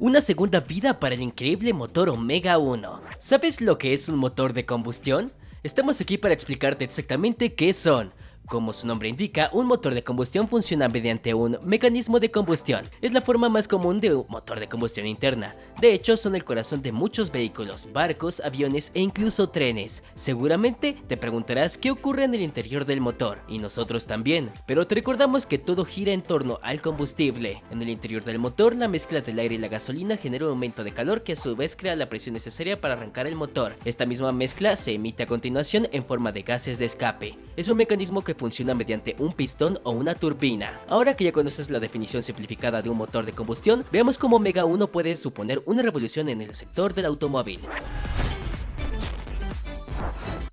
Una segunda vida para el increíble motor Omega 1. ¿Sabes lo que es un motor de combustión? Estamos aquí para explicarte exactamente qué son. Como su nombre indica, un motor de combustión funciona mediante un mecanismo de combustión. Es la forma más común de un motor de combustión interna. De hecho, son el corazón de muchos vehículos, barcos, aviones e incluso trenes. Seguramente te preguntarás qué ocurre en el interior del motor, y nosotros también. Pero te recordamos que todo gira en torno al combustible. En el interior del motor, la mezcla del aire y la gasolina genera un aumento de calor que a su vez crea la presión necesaria para arrancar el motor. Esta misma mezcla se emite a continuación en forma de gases de escape. Es un mecanismo que funciona mediante un pistón o una turbina. Ahora que ya conoces la definición simplificada de un motor de combustión, veamos cómo Omega 1 puede suponer una revolución en el sector del automóvil.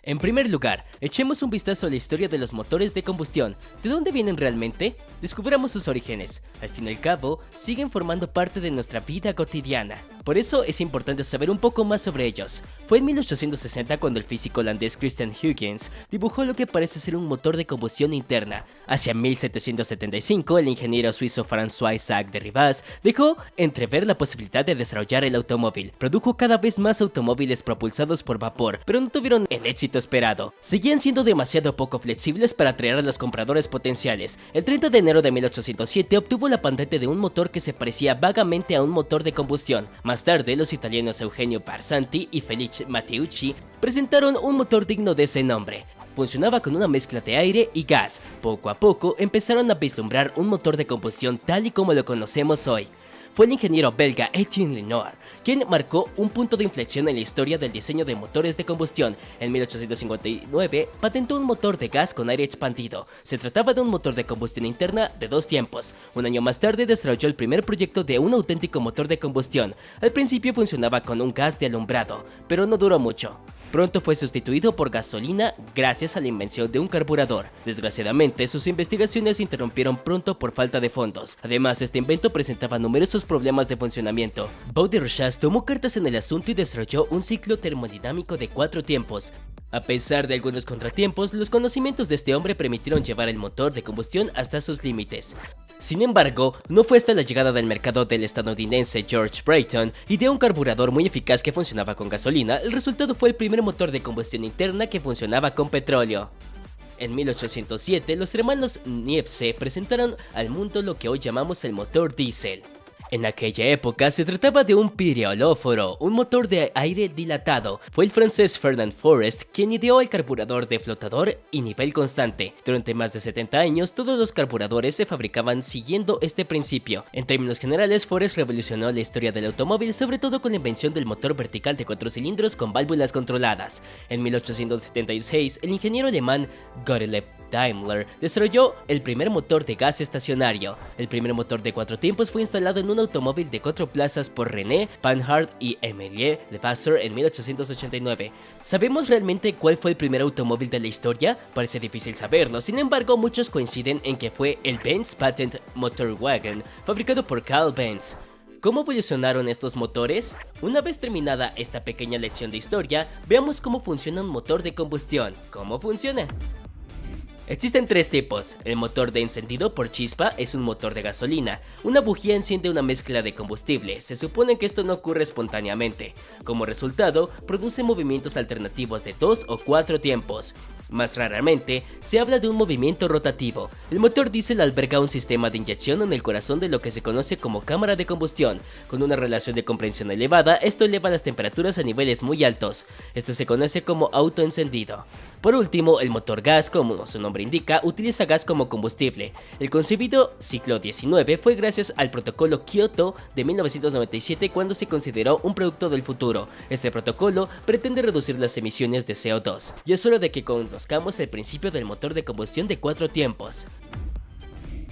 En primer lugar, echemos un vistazo a la historia de los motores de combustión. ¿De dónde vienen realmente? Descubramos sus orígenes. Al fin y al cabo, siguen formando parte de nuestra vida cotidiana. Por eso es importante saber un poco más sobre ellos. Fue en 1860 cuando el físico holandés Christian Huygens dibujó lo que parece ser un motor de combustión interna. Hacia 1775, el ingeniero suizo François-Isaac de Rivaz dejó entrever la posibilidad de desarrollar el automóvil. Produjo cada vez más automóviles propulsados por vapor, pero no tuvieron el éxito esperado. Seguían siendo demasiado poco flexibles para atraer a los compradores potenciales. El 30 de enero de 1807 obtuvo la patente de un motor que se parecía vagamente a un motor de combustión. Más tarde, los italianos Eugenio Barsanti y Felice Matteucci presentaron un motor digno de ese nombre. Funcionaba con una mezcla de aire y gas. Poco a poco empezaron a vislumbrar un motor de combustión tal y como lo conocemos hoy. Fue el ingeniero belga Etienne Lenoir quien marcó un punto de inflexión en la historia del diseño de motores de combustión. En 1859 patentó un motor de gas con aire expandido. Se trataba de un motor de combustión interna de 2 tiempos. Un año más tarde desarrolló el primer proyecto de un auténtico motor de combustión. Al principio funcionaba con un gas de alumbrado, pero no duró mucho. Pronto fue sustituido por gasolina gracias a la invención de un carburador. Desgraciadamente, sus investigaciones se interrumpieron pronto por falta de fondos. Además, este invento presentaba numerosos problemas de funcionamiento. Baudrillard tomó cartas en el asunto y desarrolló un ciclo termodinámico de 4 tiempos. A pesar de algunos contratiempos, los conocimientos de este hombre permitieron llevar el motor de combustión hasta sus límites. Sin embargo, no fue hasta la llegada del mercado del estadounidense George Brayton ideó un carburador muy eficaz que funcionaba con gasolina. El resultado fue el primer motor de combustión interna que funcionaba con petróleo. En 1807, los hermanos Niepce presentaron al mundo lo que hoy llamamos el motor diésel. En aquella época se trataba de un pireolóforo, un motor de aire dilatado. Fue el francés Fernand Forest quien ideó el carburador de flotador y nivel constante. Durante más de 70 años, todos los carburadores se fabricaban siguiendo este principio. En términos generales, Forest revolucionó la historia del automóvil, sobre todo con la invención del motor vertical de 4 cilindros con válvulas controladas. En 1876, el ingeniero alemán Gottlieb Daimler desarrolló el primer motor de gas estacionario. El primer motor de 4 tiempos fue instalado en un automóvil de 4 plazas por René Panhard y Emilie Levasseur en 1889. ¿Sabemos realmente cuál fue el primer automóvil de la historia? Parece difícil saberlo, sin embargo muchos coinciden en que fue el Benz Patent Motorwagen, fabricado por Carl Benz. ¿Cómo evolucionaron estos motores? Una vez terminada esta pequeña lección de historia, veamos cómo funciona un motor de combustión. ¿Cómo funciona? Existen 3 tipos. El motor de encendido por chispa es un motor de gasolina. Una bujía enciende una mezcla de combustible. Se supone que esto no ocurre espontáneamente. Como resultado, produce movimientos alternativos de 2 o 4 tiempos. Más raramente, se habla de un movimiento rotativo. El motor diésel alberga un sistema de inyección en el corazón de lo que se conoce como cámara de combustión. Con una relación de comprensión elevada, esto eleva las temperaturas a niveles muy altos. Esto se conoce como autoencendido. Por último, el motor gas, como su nombre indica, utiliza gas como combustible. El concebido ciclo 19 fue gracias al protocolo Kyoto de 1997 cuando se consideró un producto del futuro. Este protocolo pretende reducir las emisiones de CO2. Y es hora de que conozcamos el principio del motor de combustión de 4 tiempos.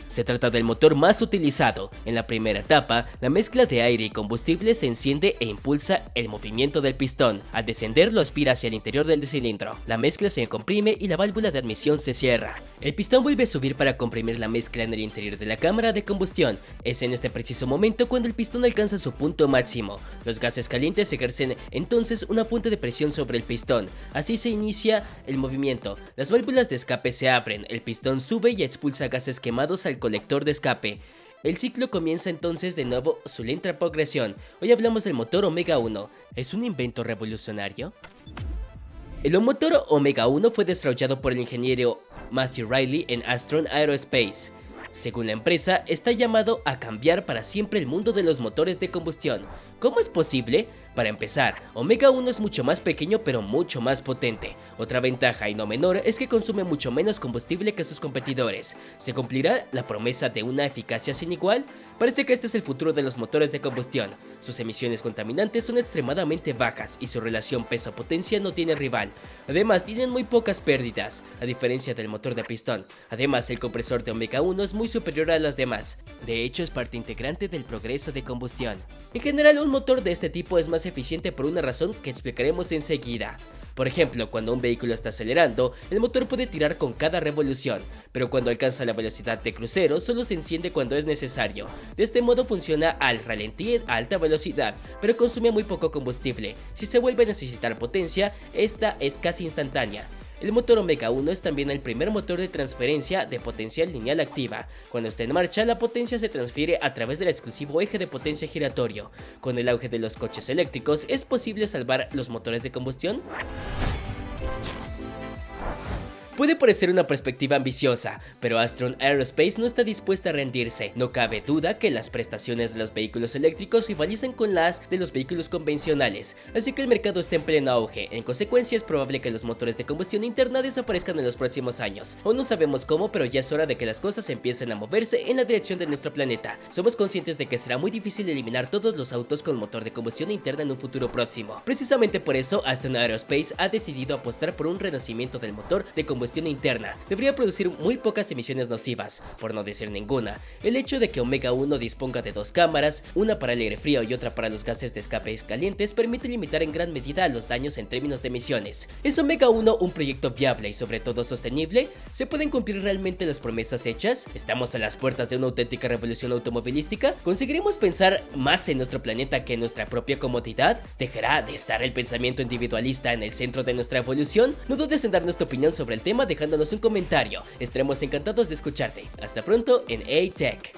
Se trata del motor más utilizado. En la primera etapa, la mezcla de aire y combustible se enciende e impulsa el movimiento del pistón. Al descender, lo aspira hacia el interior del cilindro. La mezcla se comprime y la válvula de admisión se cierra. El pistón vuelve a subir para comprimir la mezcla en el interior de la cámara de combustión. Es en este preciso momento cuando el pistón alcanza su punto máximo. Los gases calientes ejercen entonces una fuente de presión sobre el pistón. Así se inicia el movimiento. Las válvulas de escape se abren, el pistón sube y expulsa gases quemados al colector de escape. El ciclo comienza entonces de nuevo su lenta progresión. Hoy hablamos del motor Omega 1. ¿Es un invento revolucionario? El motor Omega 1 fue desarrollado por el ingeniero Matthew Riley en Astron Aerospace. Según la empresa, está llamado a cambiar para siempre el mundo de los motores de combustión. ¿Cómo es posible? Para empezar, Omega 1 es mucho más pequeño pero mucho más potente. Otra ventaja y no menor es que consume mucho menos combustible que sus competidores. ¿Se cumplirá la promesa de una eficacia sin igual? Parece que este es el futuro de los motores de combustión. Sus emisiones contaminantes son extremadamente bajas y su relación peso-potencia no tiene rival. Además, tienen muy pocas pérdidas, a diferencia del motor de pistón. Además, el compresor de Omega 1 es muy superior a las demás. De hecho, es parte integrante del progreso de combustión. En general, un motor de este tipo es más eficiente por una razón que explicaremos enseguida. Por ejemplo, cuando un vehículo está acelerando, el motor puede tirar con cada revolución, pero cuando alcanza la velocidad de crucero solo se enciende cuando es necesario. De este modo funciona al ralentí a alta velocidad, pero consume muy poco combustible. Si se vuelve a necesitar potencia, esta es casi instantánea. El motor Omega 1 es también el primer motor de transferencia de potencia lineal activa. Cuando está en marcha, la potencia se transfiere a través del exclusivo eje de potencia giratorio. Con el auge de los coches eléctricos, ¿es posible salvar los motores de combustión? Puede parecer una perspectiva ambiciosa, pero Astron Aerospace no está dispuesta a rendirse. No cabe duda que las prestaciones de los vehículos eléctricos rivalizan con las de los vehículos convencionales, así que el mercado está en pleno auge. En consecuencia, es probable que los motores de combustión interna desaparezcan en los próximos años. Aún no sabemos cómo, pero ya es hora de que las cosas empiecen a moverse en la dirección de nuestro planeta. Somos conscientes de que será muy difícil eliminar todos los autos con motor de combustión interna en un futuro próximo. Precisamente por eso, Astron Aerospace ha decidido apostar por un renacimiento del motor de combustión interna. Debería producir muy pocas emisiones nocivas, por no decir ninguna. El hecho de que Omega 1 disponga de dos cámaras, una para el aire frío y otra para los gases de escape calientes, permite limitar en gran medida los daños en términos de emisiones. ¿Es Omega 1 un proyecto viable y sobre todo sostenible? ¿Se pueden cumplir realmente las promesas hechas? ¿Estamos a las puertas de una auténtica revolución automovilística? ¿Conseguiremos pensar más en nuestro planeta que en nuestra propia comodidad? ¿Dejará de estar el pensamiento individualista en el centro de nuestra evolución? No dudes en darnos tu opinión sobre el tema dejándonos un comentario. Estaremos encantados de escucharte. Hasta pronto en A-Tech.